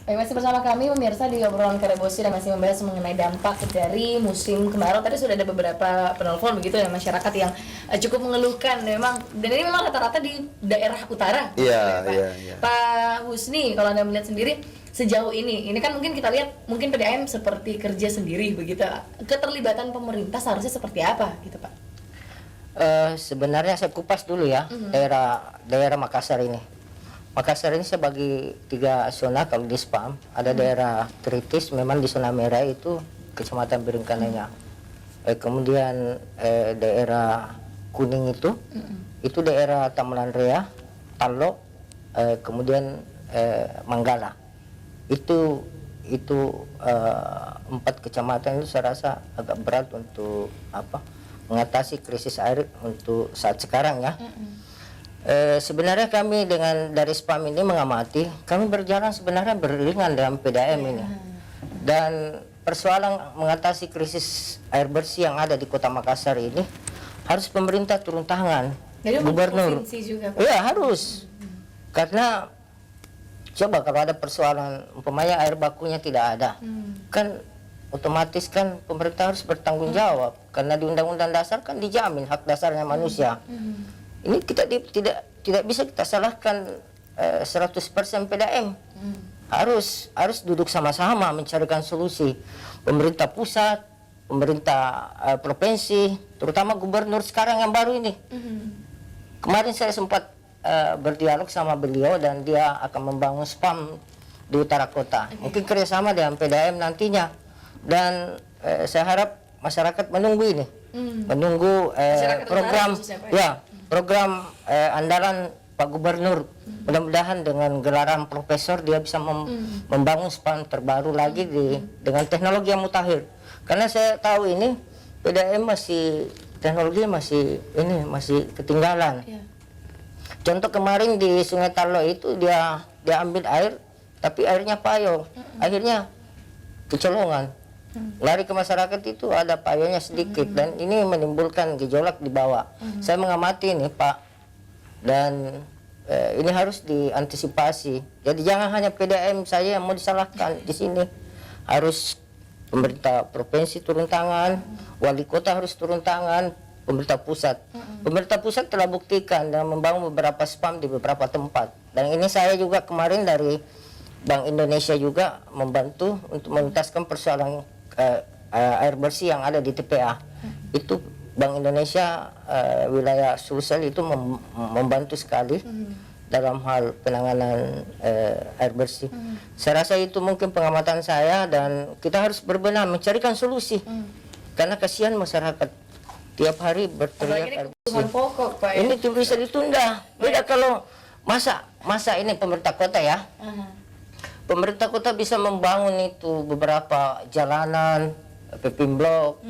Baik, masih bersama kami pemirsa di obrolan Karebosi dan masih membahas mengenai dampak dari musim kemarau. Tadi sudah ada beberapa penelpon begitu ya masyarakat yang cukup mengeluhkan memang, dan ini memang rata-rata di daerah utara. Iya, Pak. iya. Pak Husni, kalau Anda melihat sendiri sejauh ini kan mungkin kita lihat mungkin PDAM seperti kerja sendiri begitu. Keterlibatan pemerintah seharusnya seperti apa gitu, Pak? Sebenarnya saya kupas dulu ya, daerah Makassar ini. Makassar ini saya bagi 3 zona kalau di spam. Ada daerah kritis, memang di zona merah itu Kecamatan Biringkanaya. Kemudian daerah kuning itu daerah Tamulan Rea, Talo, kemudian Manggala. Itu 4 kecamatan itu saya rasa agak berat untuk mengatasi krisis air untuk saat sekarang ya. Sebenarnya kami dari SPAM ini mengamati, kami berjalan sebenarnya beriringan dalam PDAM ini. Dan persoalan mengatasi krisis air bersih yang ada di Kota Makassar ini harus pemerintah turun tangan. Jadi Gubernur. juga, Pak. Iya harus. Karena coba kalau ada persoalan umpamanya air bakunya tidak ada, kan otomatis kan pemerintah harus bertanggung jawab karena di Undang-Undang Dasar kan dijamin hak dasarnya manusia. Ini kita tidak bisa kita salahkan 100% PDAM. Harus duduk sama-sama mencarikan solusi. Pemerintah pusat, pemerintah provinsi, terutama gubernur sekarang yang baru ini. Kemarin saya sempat berdialog sama beliau dan dia akan membangun SPAM di utara kota. Mungkin kerjasama dengan PDAM nantinya. Dan saya harap masyarakat menunggu ini, menunggu program program andalan Pak Gubernur. Mudah-mudahan dengan gelaran profesor dia bisa membangun SPAM terbaru lagi dengan teknologi yang mutakhir. Karena saya tahu ini PDAM teknologi masih ketinggalan. Contoh kemarin di Sungai Talo itu dia ambil air tapi airnya payung. Akhirnya kecolongan. Lari ke masyarakat itu ada payungnya sedikit dan ini menimbulkan gejolak di bawah. Saya mengamati ini Pak, dan ini harus diantisipasi. Jadi jangan hanya PDAM saya yang mau disalahkan di sini. Harus pemerintah provinsi turun tangan, wali kota harus turun tangan, pemerintah pusat. Pemerintah pusat telah buktikan dan membangun beberapa SPAM di beberapa tempat. Dan ini saya juga kemarin dari Bank Indonesia juga membantu untuk menuntaskan persoalan air bersih yang ada di TPA. Itu Bank Indonesia wilayah Sulsel itu membantu sekali dalam hal penanganan air bersih. Saya rasa itu mungkin pengamatan saya dan kita harus berbenah mencarikan solusi. Karena kasihan masyarakat tiap hari berteriak air bersih. Pokok, Pak, ya? Ini tidak bisa ditunda. Beda kalau masa ini pemerintah kota ya. Pemerintah kota bisa membangun itu beberapa jalanan, PPM blok,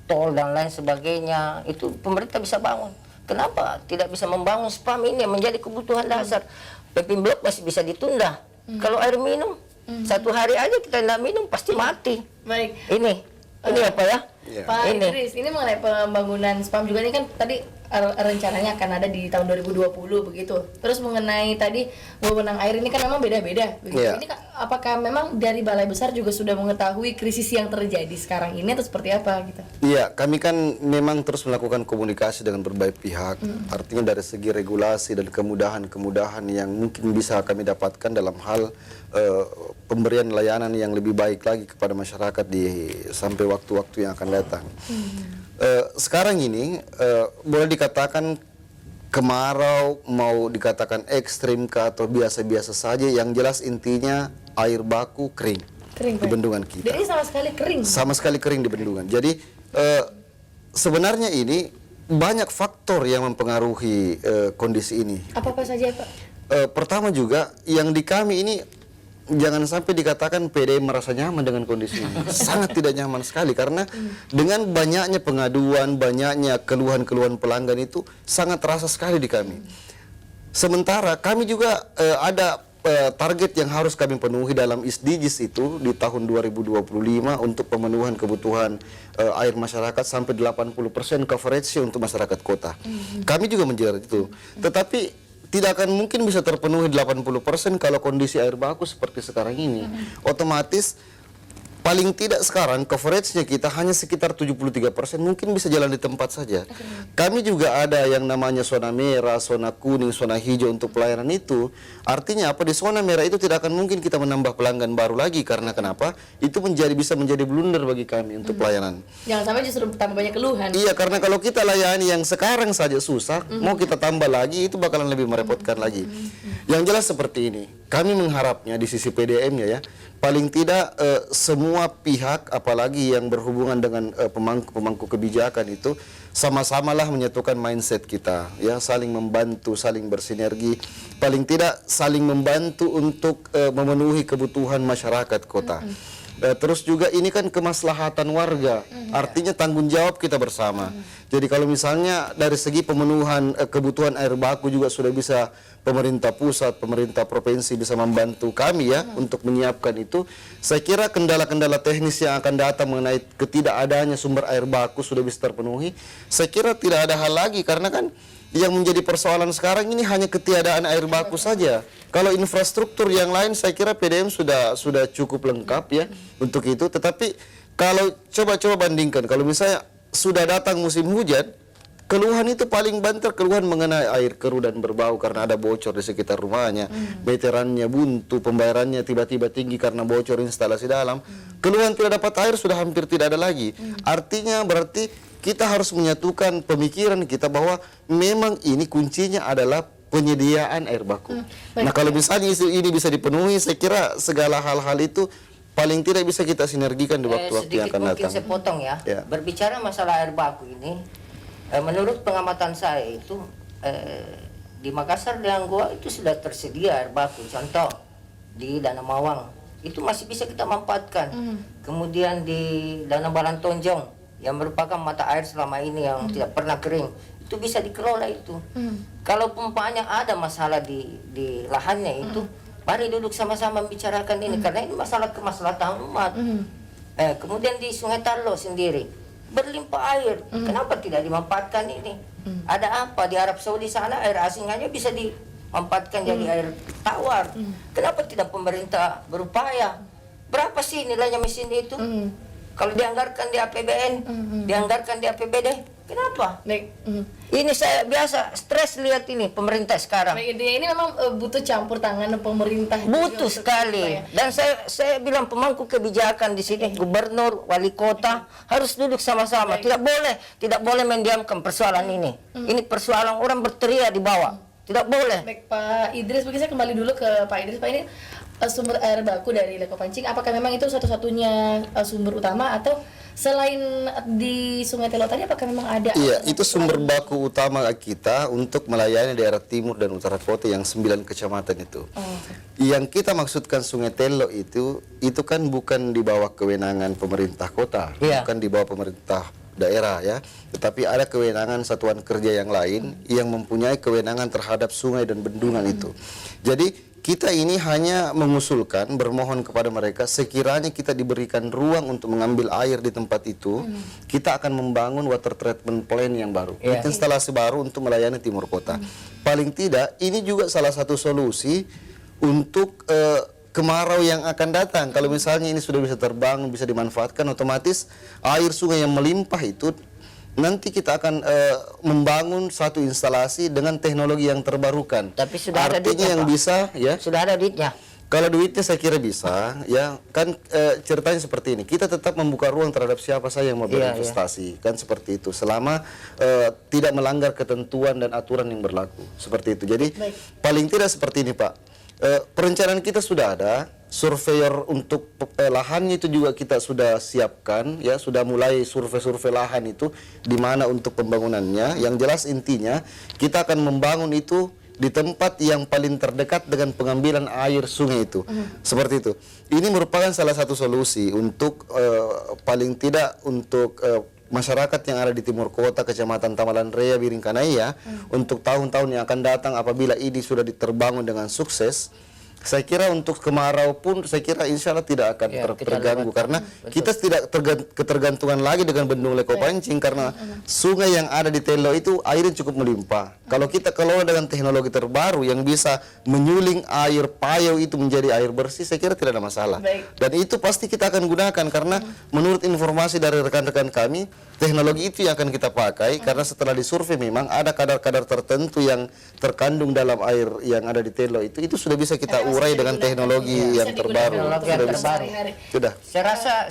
tol dan lain sebagainya. Itu pemerintah bisa bangun. Kenapa tidak bisa membangun SPAM ini yang menjadi kebutuhan dasar? PPM blok masih bisa ditunda. Kalau air minum, 1 hari aja kita tidak minum pasti mati. Baik. Ini apa ya? Pak Idris, ini mengenai pembangunan SPAM juga ini kan tadi rencananya akan ada di tahun 2020 begitu. Terus mengenai tadi wewenang air ini kan memang beda-beda begitu. Ini apakah memang dari Balai Besar juga sudah mengetahui krisis yang terjadi sekarang ini atau seperti apa gitu? Iya, kami kan memang terus melakukan komunikasi dengan berbagai pihak. Artinya dari segi regulasi dan kemudahan-kemudahan yang mungkin bisa kami dapatkan dalam hal pemberian layanan yang lebih baik lagi kepada masyarakat sampai waktu-waktu yang akan datang. Sekarang ini boleh dikatakan kemarau, mau dikatakan ekstrim atau biasa-biasa saja, yang jelas intinya air baku kering di bendungan kita. Jadi sama sekali kering? Sama sekali kering di bendungan. Jadi sebenarnya ini banyak faktor yang mempengaruhi kondisi ini. Apa-apa saja, Pak? Pertama juga yang di kami ini jangan sampai dikatakan PDAM merasa nyaman dengan kondisi ini. Sangat tidak nyaman sekali karena dengan banyaknya pengaduan, banyaknya keluhan-keluhan pelanggan itu sangat terasa sekali di kami. Sementara kami juga ada target yang harus kami penuhi dalam SDGs itu di tahun 2025 untuk pemenuhan kebutuhan air masyarakat sampai 80% coverage untuk masyarakat kota. Kami juga mengejar itu. Tetapi tidak akan mungkin bisa terpenuhi 80% kalau kondisi air baku seperti sekarang ini. Otomatis paling tidak sekarang coveragenya kita hanya sekitar 73%, mungkin bisa jalan di tempat saja. Kami juga ada yang namanya zona merah, zona kuning, zona hijau untuk pelayanan itu. Artinya apa? Di zona merah itu tidak akan mungkin kita menambah pelanggan baru lagi, karena kenapa? Itu bisa menjadi blunder bagi kami untuk pelayanan. Jangan sampai justru tambah banyak keluhan. Iya, karena kalau kita layani yang sekarang saja susah, mau kita tambah lagi itu bakalan lebih merepotkan lagi. Yang jelas seperti ini, kami mengharapnya di sisi PDM-nya ya, paling tidak semua pihak, apalagi yang berhubungan dengan pemangku kebijakan itu, sama-samalah menyatukan mindset kita, ya, saling membantu, saling bersinergi, paling tidak saling membantu untuk memenuhi kebutuhan masyarakat kota. Terus juga ini kan kemaslahatan warga, artinya tanggung jawab kita bersama. Jadi kalau misalnya dari segi pemenuhan kebutuhan air baku juga sudah bisa pemerintah pusat, pemerintah provinsi bisa membantu kami ya untuk menyiapkan itu. Saya kira kendala-kendala teknis yang akan datang mengenai ketidakadanya sumber air baku sudah bisa terpenuhi. Saya kira tidak ada hal lagi, karena kan yang menjadi persoalan sekarang ini hanya ketiadaan air baku saja. Kalau infrastruktur yang lain saya kira PDM sudah cukup lengkap ya untuk itu. Tetapi kalau coba bandingkan, kalau misalnya sudah datang musim hujan, keluhan itu paling banter keluhan mengenai air keruh dan berbau karena ada bocor di sekitar rumahnya, meterannya buntu, pembayarannya tiba-tiba tinggi karena bocor instalasi dalam. Keluhan tidak dapat air sudah hampir tidak ada lagi. Artinya berarti kita harus menyatukan pemikiran kita bahwa memang ini kuncinya adalah penyediaan air baku. Nah, kalau misalnya isu ini bisa dipenuhi, saya kira segala hal-hal itu paling tidak bisa kita sinergikan di waktu-waktu yang akan datang. Sedikit mungkin saya potong ya. Berbicara masalah air baku ini, menurut pengamatan saya itu di Makassar dan Goa itu sudah tersedia air baku. Contoh di Danau Mawang itu masih bisa kita manfaatkan. Kemudian di Danau Balantonjong yang merupakan mata air selama ini yang tidak pernah kering, itu bisa dikelola itu. Kalau umpamanya ada masalah di lahannya itu, mari duduk sama-sama bicarakan ini, karena ini masalah kemaslahatan umat. Kemudian di Sungai Tarlo sendiri berlimpah air, kenapa tidak dimanfaatkan ini? Ada apa di Arab Saudi sana air asing hanya bisa dimanfaatkan jadi air tawar? Kenapa tidak pemerintah berupaya? Berapa sih nilainya mesin itu? Kalau dianggarkan di APBN, dianggarkan di APBD, kenapa? Ini saya biasa stres lihat ini pemerintah sekarang. Intinya ini memang butuh campur tangan pemerintah. Butuh sekali. Dan saya bilang pemangku kebijakan di sini, gubernur, wali kota harus duduk sama-sama. Tidak boleh mendiamkan persoalan ini. Ini persoalan orang berteriak di bawah. Tidak boleh. Baik Pak Idris, mungkin saya kembali dulu ke Pak Idris. Pak, ini sumber air baku dari Leko Pancing, apakah memang itu satu-satunya sumber utama, atau selain di Sungai Telo tadi apakah memang ada? Iya, itu sumber baku utama kita untuk melayani daerah timur dan utara kota yang 9 kecamatan itu. Yang kita maksudkan Sungai Telo itu kan bukan di bawah kewenangan pemerintah kota, bukan di bawah pemerintah daerah ya, tetapi ada kewenangan satuan kerja yang lain yang mempunyai kewenangan terhadap sungai dan bendungan itu. Jadi kita ini hanya mengusulkan, bermohon kepada mereka, sekiranya kita diberikan ruang untuk mengambil air di tempat itu, kita akan membangun water treatment plant yang baru, instalasi baru untuk melayani timur kota. Paling tidak, ini juga salah satu solusi untuk kemarau yang akan datang. Kalau misalnya ini sudah bisa terbangun, bisa dimanfaatkan, otomatis air sungai yang melimpah itu nanti kita akan membangun satu instalasi dengan teknologi yang terbarukan. Tapi sudah ada artinya duitnya, yang Pak. bisa ya. Sudah ada duitnya. Kalau duitnya saya kira bisa, ya kan ceritanya seperti ini. Kita tetap membuka ruang terhadap siapa saja yang mau berinvestasi, kan seperti itu. Selama tidak melanggar ketentuan dan aturan yang berlaku, seperti itu. Jadi paling tidak seperti ini, Pak. Perencanaan kita sudah ada, surveyor untuk lahannya itu juga kita sudah siapkan, ya sudah mulai survei lahan itu di mana untuk pembangunannya. Yang jelas intinya kita akan membangun itu di tempat yang paling terdekat dengan pengambilan air sungai itu, seperti itu. Ini merupakan salah satu solusi untuk paling tidak untuk masyarakat yang ada di timur kota, Kecamatan Tamalan Raya, Biringkanaya, untuk tahun-tahun yang akan datang apabila ini sudah terbangun dengan sukses. Saya kira untuk kemarau pun saya kira insya Allah tidak akan terganggu, karena kita tidak ketergantungan lagi dengan bendung Leko Pancing, karena sungai yang ada di Telo itu airnya cukup melimpah. Kalau kita kelola dengan teknologi terbaru yang bisa menyuling air payau itu menjadi air bersih, saya kira tidak ada masalah. Baik. Dan itu pasti kita akan gunakan karena menurut informasi dari rekan-rekan kami, teknologi itu yang akan kita pakai karena setelah disurvei memang ada kadar-kadar tertentu yang terkandung dalam air yang ada di telo itu sudah bisa kita urai dengan teknologi yang terbaru. Sudah bisa. Sudah.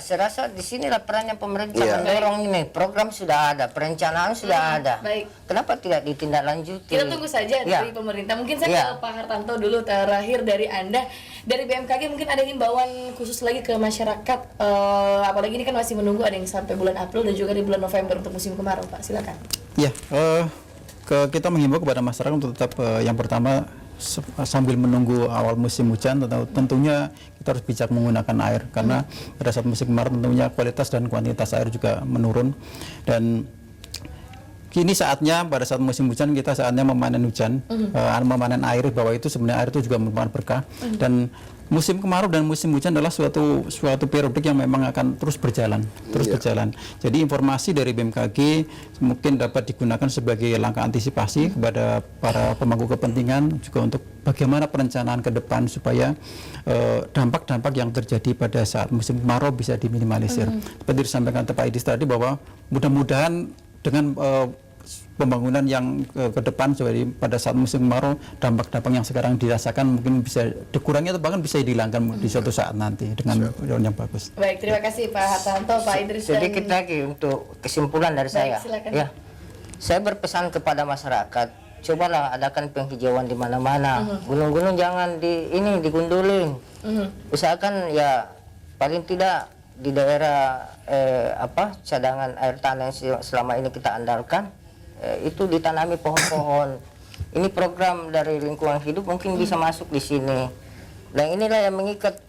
Saya rasa di sinilah perannya pemerintah mendorong ini. Program sudah ada, perencanaan sudah ada. Baik. Kenapa tidak ditindaklanjuti? Kita tunggu saja dari pemerintah. Mungkin saya ke Pak Hartanto dulu, terakhir dari Anda. Dari BMKG mungkin ada himbauan khusus lagi ke masyarakat, apalagi ini kan masih menunggu ada yang sampai bulan April dan juga di bulan November untuk musim kemarau, Pak. Silakan. Ya, kita menghimbau kepada masyarakat untuk tetap yang pertama sambil menunggu awal musim hujan, tentunya kita harus bijak menggunakan air karena pada saat musim kemarau tentunya kualitas dan kuantitas air juga menurun. Dan kini saatnya pada saat musim hujan kita saatnya memanen hujan, memanen air, bahwa itu sebenarnya air itu juga merupakan berkah. Dan musim kemarau dan musim hujan adalah suatu periodik yang memang akan terus berjalan. Jadi informasi dari BMKG mungkin dapat digunakan sebagai langkah antisipasi kepada para pemangku kepentingan juga untuk bagaimana perencanaan ke depan supaya dampak-dampak yang terjadi pada saat musim kemarau bisa diminimalisir. Seperti disampaikan Pak Idris tadi bahwa mudah-mudahan dengan pembangunan yang ke depan jadi pada saat musim kemarau dampak-dampak yang sekarang dirasakan mungkin bisa dikurangi atau bahkan bisa dihilangkan di suatu saat nanti dengan yang bagus. Baik, terima kasih Pak Hartanto, Pak Idris. Sedikit lagi untuk kesimpulan dari saya. Silakan. Ya, saya berpesan kepada masyarakat, cobalah adakan penghijauan di mana-mana. Gunung-gunung jangan digundulin. Usahakan ya paling tidak di daerah cadangan air tanah yang selama ini kita andalkan itu ditanami pohon-pohon. Ini program dari lingkungan hidup mungkin bisa masuk di sini. Dan inilah yang mengikat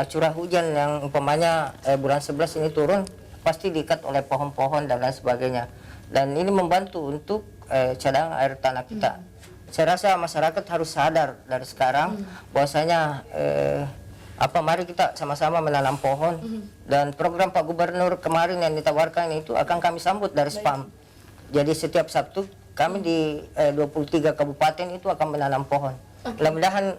curah hujan yang umpamanya bulan 11 ini turun pasti diikat oleh pohon-pohon dan lain sebagainya. Dan ini membantu untuk cadangan air tanah kita. Saya rasa masyarakat harus sadar dari sekarang bahwasanya mari kita sama-sama menanam pohon. Dan program Pak Gubernur kemarin yang ditawarkan itu akan kami sambut dari SPAM. Jadi setiap Sabtu kami di 23 kabupaten itu akan menanam pohon. Mudah-mudahan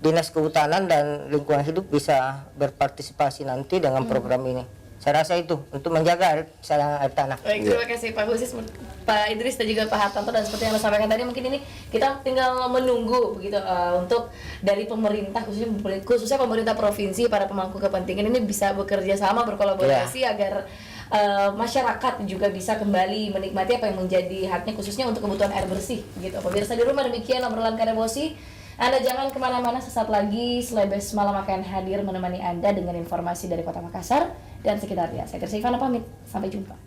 Dinas Kehutanan dan Lingkungan Hidup bisa berpartisipasi nanti dengan program ini. Saya rasa itu untuk menjaga cadangan air tanah. Baik, terima kasih Pak Husis, Pak Idris dan juga Pak Hartanto. Dan seperti yang Anda sampaikan tadi, mungkin ini kita tinggal menunggu begitu untuk dari pemerintah, khususnya pemerintah provinsi, para pemangku kepentingan ini bisa bekerja sama, berkolaborasi agar masyarakat juga bisa kembali menikmati apa yang menjadi haknya, khususnya untuk kebutuhan air bersih gitu. Pemirsa di rumah, demikian obrolan Karebosi. Anda jangan kemana-mana, sesaat lagi Selebes Malam akan hadir menemani Anda dengan informasi dari Kota Makassar dan sekitarnya. Saya Tirsa Ivana pamit, sampai jumpa.